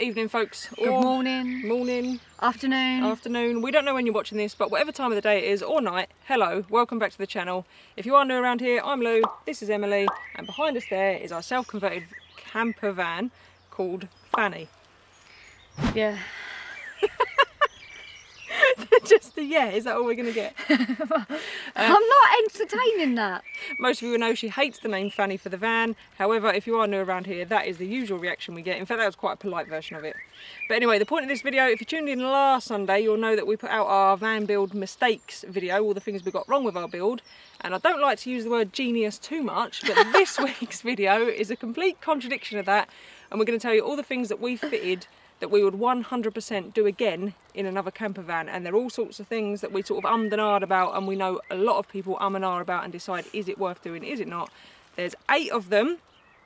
evening, folks. Good morning. Morning. Afternoon. Afternoon. We don't know when you're watching this, but whatever time of the day it is, or night, hello, welcome back to the channel. If you are new around here, I'm Lou, this is Emily, and behind us there is our self-converted camper van called Fanny. Yeah. Just a yeah, is that all we're going to get? I'm not entertaining that. Most of you will know she hates the name Fanny for the van. However, if you are new around here, that is the usual reaction we get. In fact, that was quite a polite version of it. But anyway, the point of this video, if you tuned in last Sunday, you'll know that we put out our van build mistakes video, all the things we got wrong with our build. And I don't like to use the word genius too much, but this week's video is a complete contradiction of that. And we're going to tell you all the things that we fitted that we would 100% do again in another camper van, and there are all sorts of things that we sort of ummed and ahed about, and we know a lot of people and ah about and decide, is it worth doing, is it not? There's 8 of them,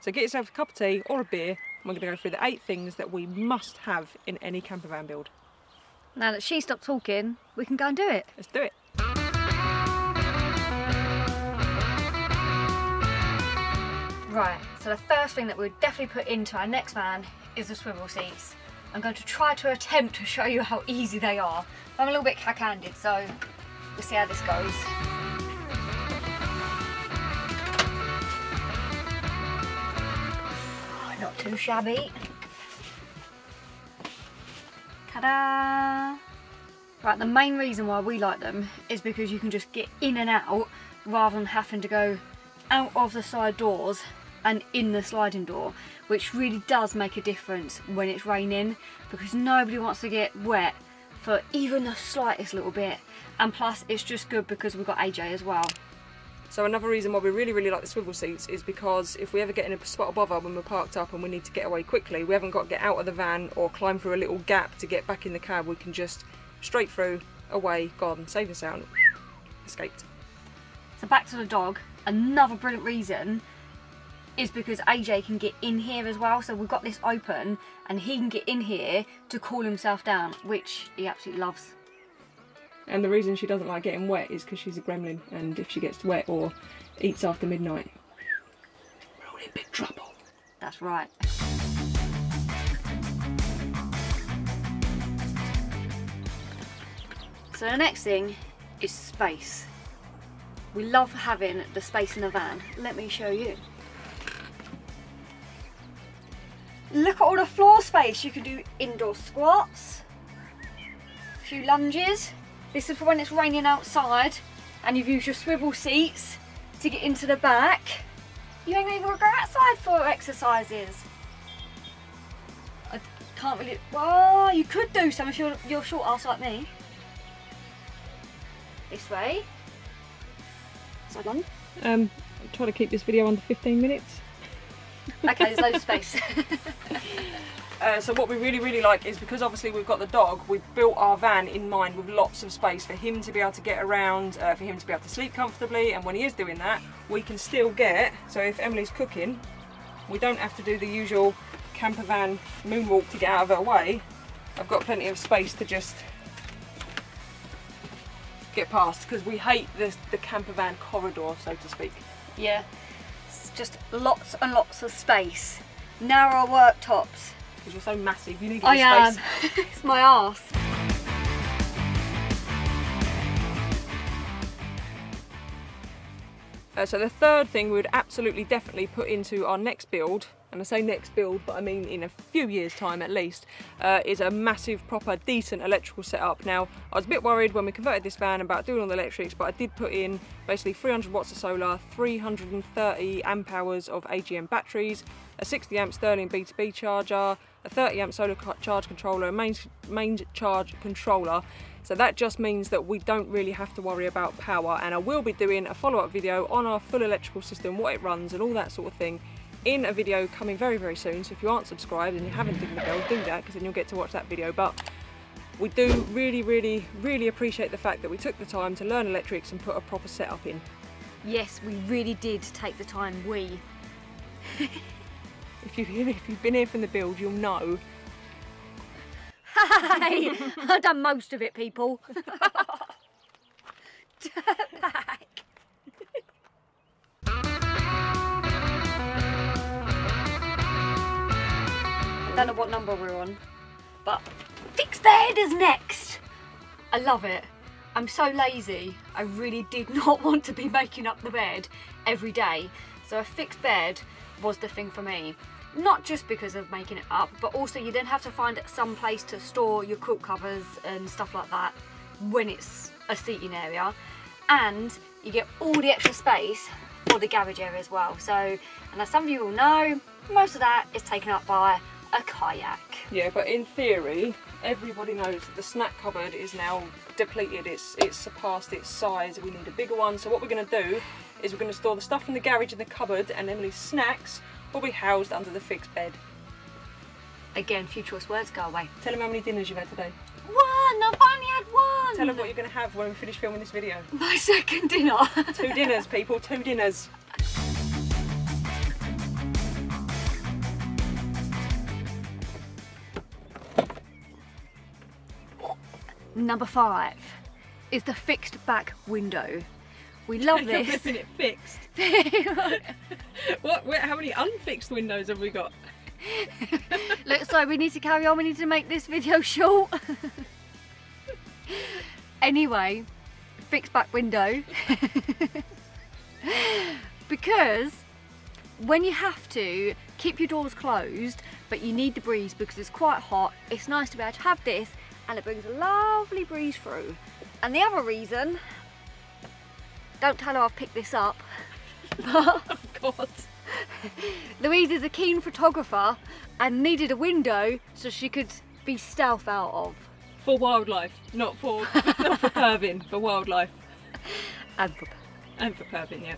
so get yourself a cup of tea or a beer, and we're going to go through the 8 things that we must have in any camper van build. Now that she stopped talking, we can go and do it. Let's do it. Right, so the first thing that we would definitely put into our next van is the swivel seats. I'm going to try to attempt to show you how easy they are. I'm a little bit cack-handed, so we'll see how this goes. Oh, not too shabby. Ta-da! Right, the main reason why we like them is because you can just get in and out rather than having to go out of the side doors and in the sliding door, which really does make a difference when it's raining, because nobody wants to get wet for even the slightest little bit. And plus it's just good because we've got AJ as well. So another reason why we really like the swivel seats is because if we ever get in a spot of bother when we're parked up and we need to get away quickly, we haven't got to get out of the van or climb through a little gap to get back in the cab. We can just straight through, away, gone, safe and sound, escaped. So back to the dog, another brilliant reason is because AJ can get in here as well, so we've got this open and he can get in here to cool himself down, which he absolutely loves. And the reason she doesn't like getting wet is because she's a gremlin, and if she gets wet or eats after midnight, we're all in big trouble. That's right. So the next thing is space. We love having the space in the van. Let me show you. Look at all the floor space. You can do indoor squats, a few lunges. This is for when it's raining outside and you've used your swivel seats to get into the back. You ain't even got to go outside for exercises. I can't really, well, you could do some if you're short ass like me. This way. Side lunge. I'm trying to keep this video under 15 minutes. Okay, there's loads of space. So what we really like is, because obviously we've got the dog, we've built our van in mind with lots of space for him to be able to get around, for him to be able to sleep comfortably, and when he is doing that, we can still get, so if Emily's cooking, we don't have to do the usual camper van moonwalk to get out of her way. I've got plenty of space to just get past, because we hate the camper van corridor, so to speak. Yeah. Just lots and lots of space. Narrow worktops. Because you're so massive, you need I am. space. It's my arse. So the third thing we would absolutely definitely put into our next build, and I say next build, but I mean in a few years' time at least, is a massive, proper, decent electrical setup. Now, I was a bit worried when we converted this van about doing all the electrics, but I did put in basically 300 watts of solar, 330 amp hours of AGM batteries, a 60 amp Sterling B2B charger, a 30 amp solar charge controller, a main charge controller. So that just means that we don't really have to worry about power, and I will be doing a follow-up video on our full electrical system, what it runs and all that sort of thing, in a video coming very soon. So if you aren't subscribed and you haven't dinged the bell, do that, because then you'll get to watch that video. But we do really appreciate the fact that we took the time to learn electrics and put a proper setup in. Yes, we really did take the time. If you've been here from the build, you'll know. Hey, I've done most of it, people. Turn back. I don't know what number we're on. But fixed bed is next. I love it. I'm so lazy. I really did not want to be making up the bed every day. So a fixed bed was the thing for me. Not just because of making it up, but also you then have to find some place to store your quilt covers and stuff like that when it's a seating area. And you get all the extra space for the garage area as well. So, and as some of you will know, most of that is taken up by a kayak. Yeah, but in theory, everybody knows that the snack cupboard is now depleted. It's surpassed its size. We need a bigger one. So what we're going to do is we're going to store the stuff in the garage in the cupboard, and Emily's snacks will be housed under the fixed bed. Again, few choice words go away. Tell them how many dinners you've had today. One! I've only had one! Tell them what you're going to have when we finish filming this video. My second dinner. 2 dinners, people, 2 dinners. Number 5 is the fixed back window. We love this. You're flipping it fixed. What? How many unfixed windows have we got? Looks like we need to carry on. We need to make this video short. Anyway, fixed back window. Because when you have to keep your doors closed, but you need the breeze because it's quite hot, it's nice to be able to have this, and it brings a lovely breeze through. And the other reason, don't tell her I've picked this up, but Oh God. Louise is a keen photographer and needed a window so she could be stealth out of. For wildlife, not for perving, for wildlife. And for perving, yeah.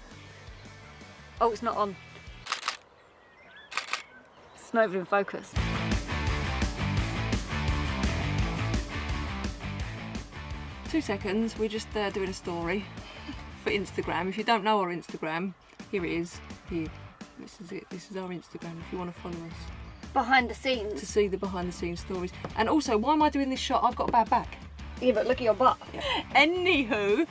oh, it's not on. It's not even in focus. Two seconds, we're just doing a story for Instagram. If you don't know our Instagram, here it is. Here, this is it. This is our Instagram if you want to follow us. Behind the scenes. To see the behind the scenes stories. And also, why am I doing this shot? I've got a bad back. Yeah, but look at your butt. Yeah. Anywho,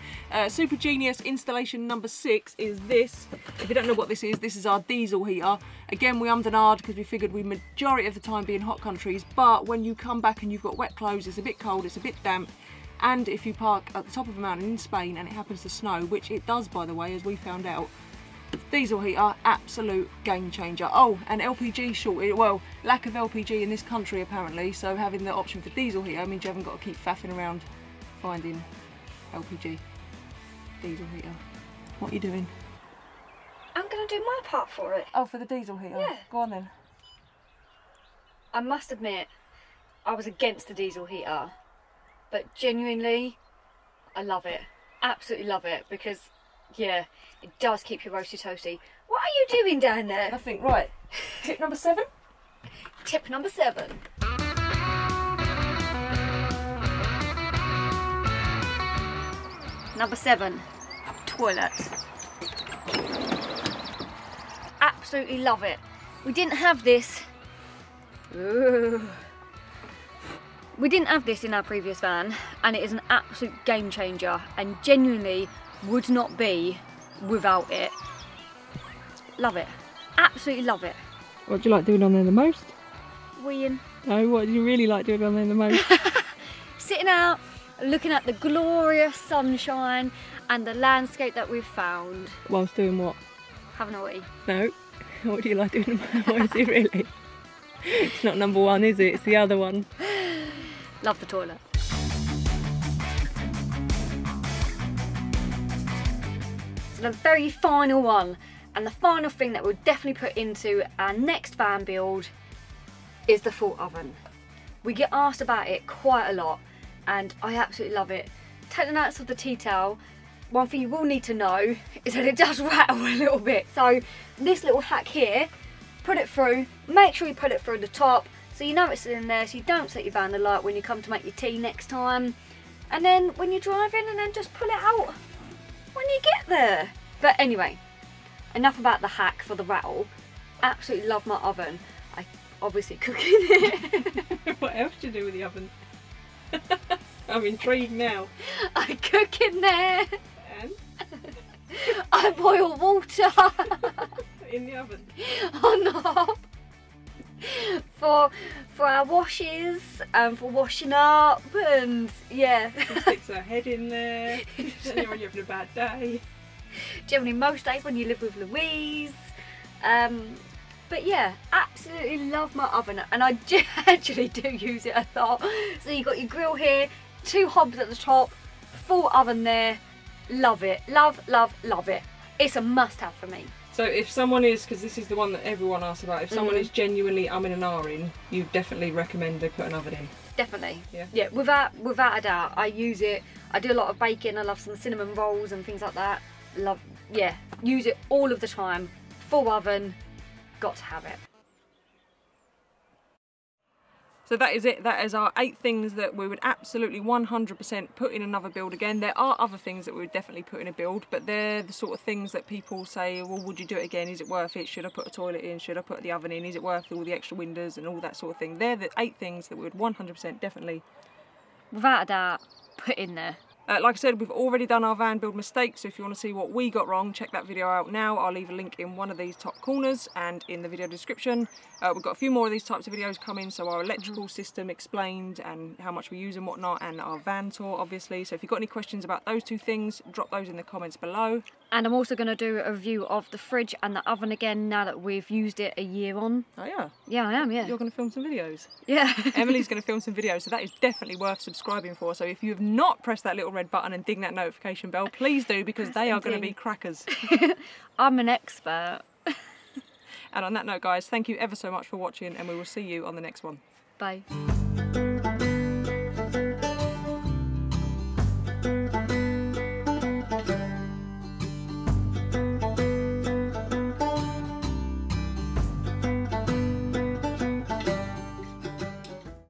Super Genius installation number 6 is this. If you don't know what this is our diesel heater. Again, we ummed and ahed because we figured we majority of the time be in hot countries, but when you come back and you've got wet clothes, it's a bit cold, it's a bit damp. And if you park at the top of a mountain in Spain and it happens to snow, which it does by the way, as we found out, diesel heater, absolute game changer. Oh, and LPG shortage, well, lack of LPG in this country apparently, so having the option for diesel heater means you haven't got to keep faffing around finding LPG. Diesel heater. What are you doing? I'm going to do my part for it. Oh, for the diesel heater? Yeah. Go on then. I must admit, I was against the diesel heater, but genuinely, I love it. Absolutely love it, because yeah, it does keep you roasty toasty. What are you doing down there? Nothing. Right. Tip number 7? Tip number 7. Number 7, toilet. Absolutely love it. We didn't have this. Ooh. We didn't have this in our previous van, and it is an absolute game changer, and genuinely would not be without it. Love it. Absolutely love it. What do you like doing on there the most? Weeing. No, what do you really like doing on there the most? Sitting out, looking at the glorious sunshine and the landscape that we've found. Whilst doing what? Having a wee. No. What do you like doing? What is it really? It's not number 1, is it? It's the other one. Love the toilet. So the very final one, and the final thing that we'll definitely put into our next van build, is the full oven. We get asked about it quite a lot, and I absolutely love it. Take the nuts off the tea towel. One thing you will need to know is that it does rattle a little bit. So this little hack here, put it through, make sure you put it through the top so you know it's in there, so you don't set your van alight when you come to make your tea next time. And then when you're driving, and then just pull it out when you get there. But anyway, enough about the hack for the rattle. Absolutely love my oven. I obviously cook in it. What else do you do with the oven? I'm intrigued now. I cook in there. And? I boil water. In the oven? On the hob. for our washes and for washing up, and yeah. She sticks her head in there when you're having a bad day. Generally most days when you live with Louise. But yeah, absolutely love my oven, and I actually do use it a lot. So you've got your grill here, 2 hobs at the top, full oven there. Love it, love it. It's a must-have for me. So if someone is, because this is the one that everyone asks about, if someone is genuinely umming and ahhing, you definitely recommend they put an oven in. Definitely. Yeah, without a doubt. I use it. I do a lot of baking. I love some cinnamon rolls and things like that. Use it all of the time. Full oven, got to have it. So that is it. That is our 8 things that we would absolutely 100% put in another build again. There are other things that we would definitely put in a build, but they're the sort of things that people say, well, would you do it again? Is it worth it? Should I put a toilet in? Should I put the oven in? Is it worth all the extra windows and all that sort of thing? They're the 8 things that we would 100% definitely, without a doubt, put in there. Like I said, we've already done our van build mistakes, so if you want to see what we got wrong, check that video out now. I'll leave a link in one of these top corners and in the video description. We've got a few more of these types of videos coming, so our electrical system explained and how much we use and whatnot, and our van tour obviously. So if you've got any questions about those 2 things, drop those in the comments below. And I'm also going to do a review of the fridge and the oven again now that we've used it a year on. Oh yeah? Yeah, I am, yeah. You're going to film some videos? Yeah. Emily's going to film some videos, so that is definitely worth subscribing for. So if you have not pressed that little red button and ding that notification bell, please do, because they are going to be crackers. I'm an expert. And on that note, guys, thank you ever so much for watching, and we will see you on the next one. Bye.